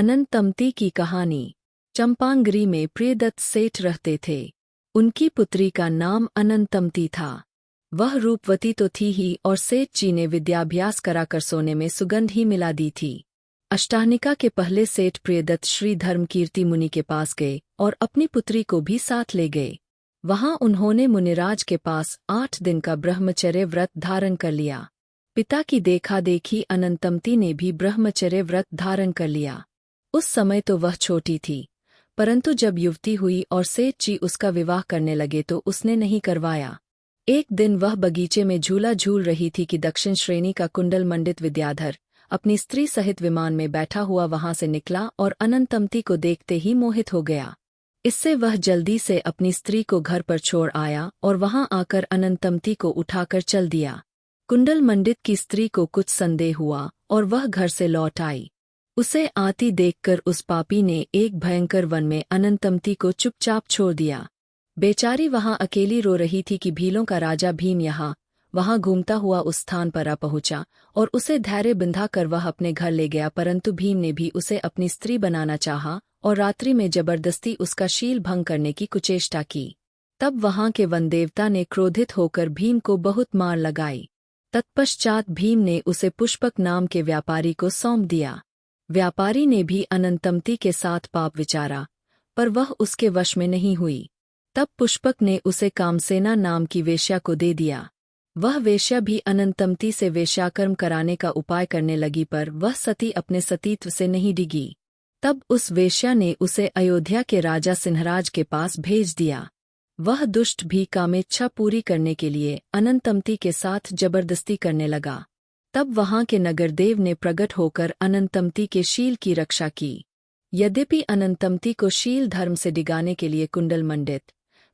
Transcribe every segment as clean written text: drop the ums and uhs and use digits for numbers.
अनंतमती की कहानी। चंपांगिरी में प्रियदत्त सेठ रहते थे। उनकी पुत्री का नाम अनंतमती था। वह रूपवती तो थी ही और सेठ जी ने विद्याभ्यास कराकर सोने में सुगंध ही मिला दी थी। अष्टानिका के पहले सेठ प्रियदत्त श्री धर्मकीर्ति मुनि के पास गए और अपनी पुत्री को भी साथ ले गए। वहां उन्होंने मुनिराज के पास 8 दिन का ब्रह्मचर्य व्रत धारण कर लिया। पिता की देखा देखी अनंतमती ने भी ब्रह्मचर्य व्रत धारण कर लिया। उस समय तो वह छोटी थी, परंतु जब युवती हुई और सेठ जी उसका विवाह करने लगे तो उसने नहीं करवाया। एक दिन वह बगीचे में झूला झूल रही थी कि दक्षिण श्रेणी का कुंडल मंडित विद्याधर अपनी स्त्री सहित विमान में बैठा हुआ वहां से निकला और अनंतमती को देखते ही मोहित हो गया। इससे वह जल्दी से अपनी स्त्री को घर पर छोड़ आया और वहां आकर अनंतमती को उठाकर चल दिया। कुंडल मंडित की स्त्री को कुछ संदेह हुआ और वह घर से लौट आई। उसे आती देखकर उस पापी ने एक भयंकर वन में अनंतमती को चुपचाप छोड़ दिया। बेचारी वहां अकेली रो रही थी कि भीलों का राजा भीम वहां घूमता हुआ उस स्थान पर आ पहुंचा और उसे धैर्य बिंधाकर वह अपने घर ले गया, परंतु भीम ने भी उसे अपनी स्त्री बनाना चाहा और रात्रि में जबरदस्ती उसका शील भंग करने की कुचेष्टा की। तब वहां के वनदेवता ने क्रोधित होकर भीम को बहुत मार लगाई। तत्पश्चात भीम ने उसे पुष्पक नाम के व्यापारी को सौंप दिया। व्यापारी ने भी अनंतमती के साथ पाप विचारा, पर वह उसके वश में नहीं हुई। तब पुष्पक ने उसे कामसेना नाम की वेश्या को दे दिया। वह वेश्या भी अनंतमती से वेश्याकर्म कराने का उपाय करने लगी, पर वह सती अपने सतीत्व से नहीं डिगी। तब उस वेश्या ने उसे अयोध्या के राजा सिंहराज के पास भेज दिया। वह दुष्ट भी कामेच्छा पूरी करने के लिए अनंतमती के साथ जबरदस्ती करने लगा। तब वहां के नगरदेव ने प्रकट होकर अनंतमती के शील की रक्षा की। यद्यपि अनंतमती को शील धर्म से डिगाने के लिए कुंडल मंडित,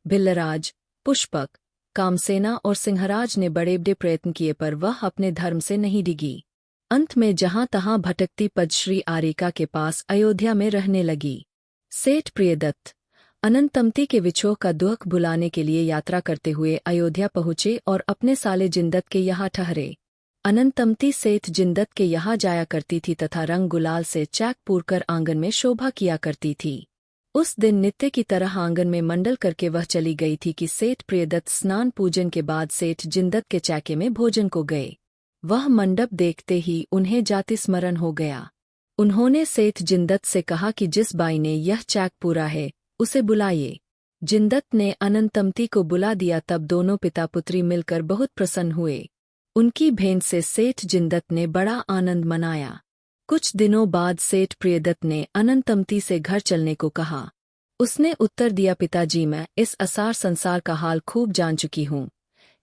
भिल्लराज, पुष्पक, कामसेना और सिंहराज ने बड़े बड़े प्रयत्न किए, पर वह अपने धर्म से नहीं डिगी। अंत में जहां तहां भटकती पद्मश्री आरिका के पास अयोध्या में रहने लगी। सेठ प्रियदत्त अनंतमती के विछोह का दुख भुलाने के लिए यात्रा करते हुए अयोध्या पहुंचे और अपने साले जिंदत के यहाँ ठहरे। अनंतमती सेठ जिंदत के यहाँ जाया करती थी तथा रंग गुलाल से चैक पूरकर आंगन में शोभा किया करती थी। उस दिन नित्य की तरह आंगन में मंडल करके वह चली गई थी कि सेठ प्रियदत्त स्नान पूजन के बाद सेठ जिंदत के चैके में भोजन को गए। वह मंडप देखते ही उन्हें जाति स्मरण हो गया। उन्होंने सेठ जिंदत से कहा कि जिस बाई ने यह चैक पूरा है उसे बुलाइए। जिंदत ने अनंतमती को बुला दिया। तब दोनों पिता पुत्री मिलकर बहुत प्रसन्न हुए। उनकी भेंट से सेठ जिंदत ने बड़ा आनंद मनाया। कुछ दिनों बाद सेठ प्रियदत्त ने अनंतमती से घर चलने को कहा। उसने उत्तर दिया, पिताजी, मैं इस असार संसार का हाल खूब जान चुकी हूँ।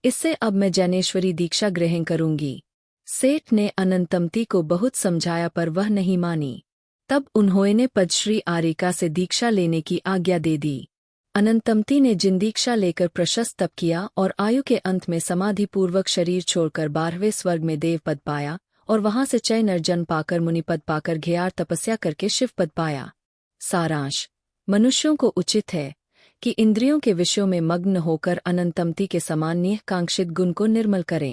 इससे अब मैं जैनेश्वरी दीक्षा ग्रहण करूंगी। सेठ ने अनंतमती को बहुत समझाया, पर वह नहीं मानी। तब उन्होंने पद्मश्री आरिका से दीक्षा लेने की आज्ञा दे दी। अनंतमती ने जिंदीक्षा लेकर प्रशस्त तप किया और आयु के अंत में समाधिपूर्वक शरीर छोड़कर 12वें स्वर्ग में देवपद पाया और वहां से चय नरजन पाकर मुनिपद पाकर घ्यार तपस्या करके शिवपद पाया। सारांश: मनुष्यों को उचित है कि इंद्रियों के विषयों में मग्न होकर अनंतमती के समान निःकांक्षित गुण को निर्मल करें।